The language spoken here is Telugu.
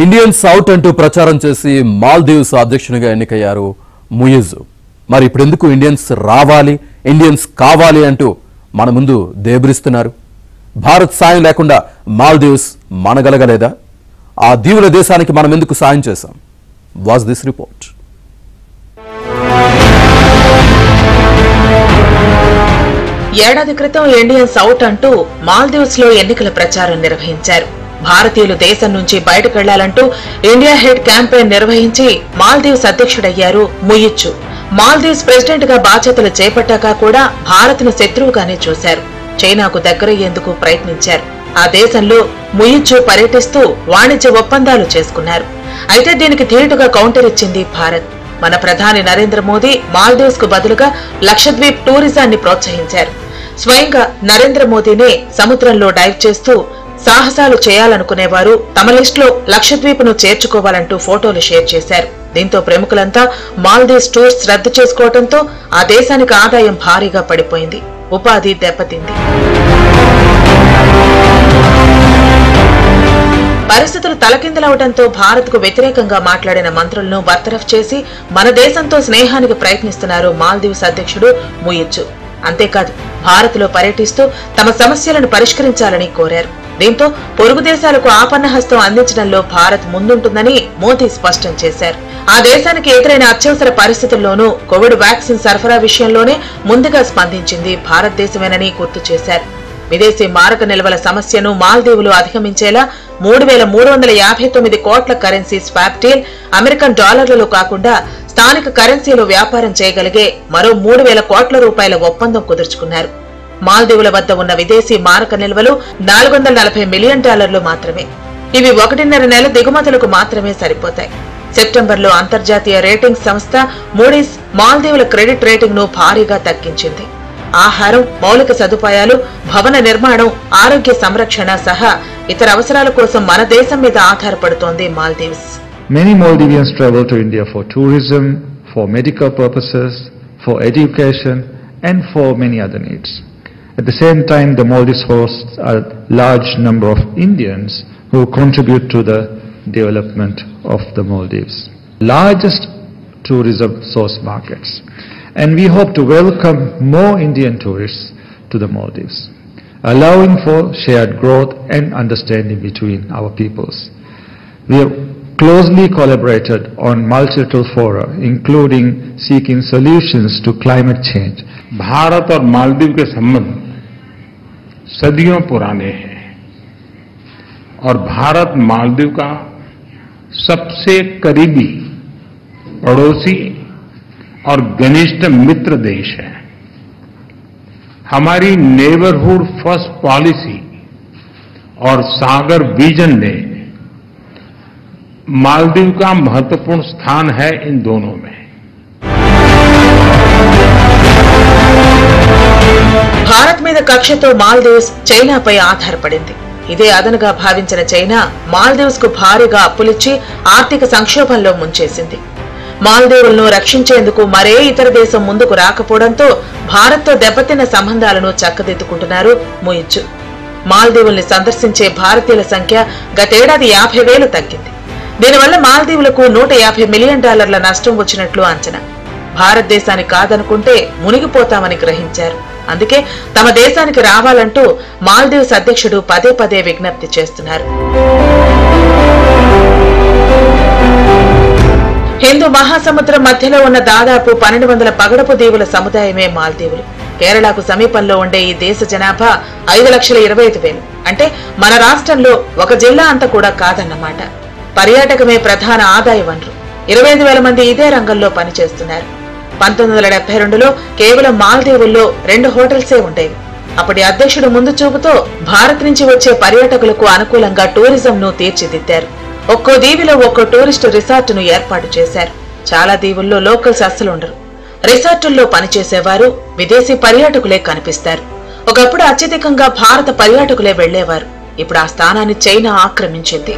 ఇండియన్స్ అవుట్ అంటూ ప్రచారం చేసి మాల్దీవ్స్ అధ్యక్షునిగా ఎన్నికయ్యారు ముయిజ్. మరి ఇప్పుడు ఎందుకు ఇండియన్స్ రావాలి, ఇండియన్స్ కావాలి అంటూ మన ముందు దేబరిస్తున్నారు? భారత్ సాయం లేకుండా మాల్దీవ్స్ మనగలగలేదా? ఆ దీవుల దేశానికి మనం ఎందుకు సాయం చేశాం? Watch this report. ఏడాది క్రితం ఇండియన్స్ అవుట్ అంటూ మాల్దీవ్స్ లో ఎన్నికల ప్రచారం నిర్వహించారు. భారతీయులు దేశం నుంచి బయటకెళ్లాలంటూ ఇండియా హెడ్ క్యాంపెయిన్ నిర్వహించి మాల్దీవ్స్ అధ్యక్షుడయ్యారు ముయిజ్. మాల్దీవ్స్ ప్రెసిడెంట్ గా బాధ్యతలు చేపట్టాక కూడా భారత్ ను శత్రువుగానే చూశారు. చైనాకు దగ్గరయ్యేందుకు ప్రయత్నించారు. ఆ దేశంలో ముయిజ్ పర్యటిస్తూ వాణిజ్య ఒప్పందాలు చేసుకున్నారు. అయితే దీనికి ధీటుగా కౌంటర్ ఇచ్చింది భారత్. మన ప్రధాని నరేంద్ర మోదీ మాల్దీవ్స్ కు బదులుగా లక్షద్వీప్ టూరిజాన్ని ప్రోత్సహించారు. స్వయంగా నరేంద్ర మోదీనే సముద్రంలో డైవ్ చేస్తూ సాహసాలు చేయాలనుకునేవారు తమ లిస్టులో లక్షద్వీప్ ను చేర్చుకోవాలంటూ ఫోటోలు షేర్ చేశారు. దీంతో ప్రముఖులంతా మాల్దీవ్స్ టూర్స్ రద్దు చేసుకోవడంతో ఆ దేశానికి ఆదాయం భారీగా పడిపోయింది. ఉపాధి దెబ్బతింది. పరిస్థితులు తలకిందులవడంతో భారత్ కు వ్యతిరేకంగా మాట్లాడిన మంత్రులను బర్తరఫ్ చేసి మన దేశంతో స్నేహానికి ప్రయత్నిస్తున్నారు మాల్దీవ్స్ అధ్యక్షుడు ముయిజ్. అంతేకాదు భారత్ లో పర్యటిస్తూ తమ సమస్యలను పరిష్కరించాలని కోరారు. దీంతో పొరుగు దేశాలకు ఆపన్నహస్తం అందించడంలో భారత్ ముందుంటుందని మోదీ స్పష్టం చేశారు. ఆ దేశానికి ఎదురైన అత్యవసర పరిస్థితుల్లోనూ కోవిడ్ వ్యాక్సిన్ సరఫరా విషయంలోనే ముందుగా స్పందించింది భారతదేశమేనని గుర్తు చేశారు. విదేశీ మారక నిల్వల సమస్యను మాల్దీవులు అధిగమించేలా 3,359 కోట్ల కరెన్సీ స్వాప్ డీల్, అమెరికన్ డాలర్లలో కాకుండా స్థానిక కరెన్సీలో వ్యాపారం చేయగలిగే మరో 3,000 కోట్ల రూపాయల ఒప్పందం కుదుర్చుకున్నారు. మాల్దీవుల వద్ద ఉన్న విదేశీ మారక నిల్వలు $440 మిలియన్ మాత్రమే. ఇవి 1.5 నెల దిగుమతులకు మాత్రమే సరిపోతాయి. సెప్టెంబర్లో అంతర్జాతీయ రేటింగ్ సంస్థ మూడీస్ మాల్దీవుల క్రెడిట్ రేటింగ్ ను భారీగా తగ్గించింది. ఆహారం, మౌలిక సదుపాయాలు, భవన నిర్మాణం, ఆరోగ్య సంరక్షణ సహా ఇతర అవసరాల కోసం మన దేశం మీద ఆధారపడుతోంది Maldives. Many Maldivians travel to India for tourism, for medical purposes, for education and for many other needs. At the same time, the Maldives hosts a large number of Indians who contribute to the development of the Maldives. Largest tourism source markets. And we hope to welcome more Indian tourists to the Maldives, allowing for shared growth and understanding between our peoples. We have closely collaborated on multilateral fora, including seeking solutions to climate change. Bharat और मालदीव के संबंध सदियों पुराने हैं और भारत मालदीव का सबसे करीबी पड़ोसी और घनिष्ठ मित्र देश है. हमारी नेबरहुड फर्स्ट पॉलिसी और सागर विजन ने मालदीव का महत्वपूर्ण स्थान है इन दोनों में. భారత్ మీద కక్షతో మాల్దీవ్స్ చైనాపై ఆధారపడింది. ఇదే అదనుగా భావించిన చైనా మాల్దీవ్స్ కు భారీగా అప్పులిచ్చి ఆర్థిక సంక్షోభంలో ముంచేసింది. మాల్దీవులను రక్షించేందుకు మరే ఇతర దేశం ముందుకు రాకపోవడంతో భారత్తో దెబ్బతిన్న సంబంధాలను చక్కదిద్దుకుంటున్నారు ముయిజ్. మాల్దీవుల్ని సందర్శించే భారతీయుల సంఖ్య గతేడాది 50,000 తగ్గింది. దీనివల్ల మాల్దీవులకు $150 మిలియన్ నష్టం వచ్చినట్లు అంచనా. భారతదేశాన్ని కాదనుకుంటే మునిగిపోతామని గ్రహించారు. అందుకే తమ దేశానికి రావాలంటూ మాల్దీవ్స్ అధ్యక్షుడు పదే పదే విజ్ఞప్తి చేస్తున్నారు. హిందూ మహాసముద్రం మధ్యలో ఉన్న దాదాపు 1,200 పగడపు దీవుల సముదాయమే మాల్దీవులు. కేరళకు సమీపంలో ఉండే ఈ దేశ జనాభా 5,25,000. అంటే మన రాష్ట్రంలో ఒక జిల్లా అంత కూడా కాదన్నమాట. పర్యాటకమే ప్రధాన ఆదాయ వనరు. 25,000 మంది ఇదే రంగంలో పనిచేస్తున్నారు. 1972లో కేవలం మాల్దీవుల్లో 2 హోటల్సే ఉండేవి. అప్పటి అధ్యక్షుడు ముందు చూపుతో భారత్ నుంచి వచ్చే పర్యాటకులకు అనుకూలంగా టూరిజం ను తీర్చిదిద్దారు. ఒక్కో దీవిలో ఒక్కో టూరిస్టు రిసార్టును ఏర్పాటు చేశారు. చాలా దీవుల్లో లోకల్స్ అస్సలుండరు. రిసార్టుల్లో పనిచేసేవారు విదేశీ పర్యాటకులే కనిపిస్తారు. ఒకప్పుడు అత్యధికంగా భారత పర్యాటకులే వెళ్లేవారు. ఇప్పుడు ఆ స్థానాన్ని చైనా ఆక్రమించింది.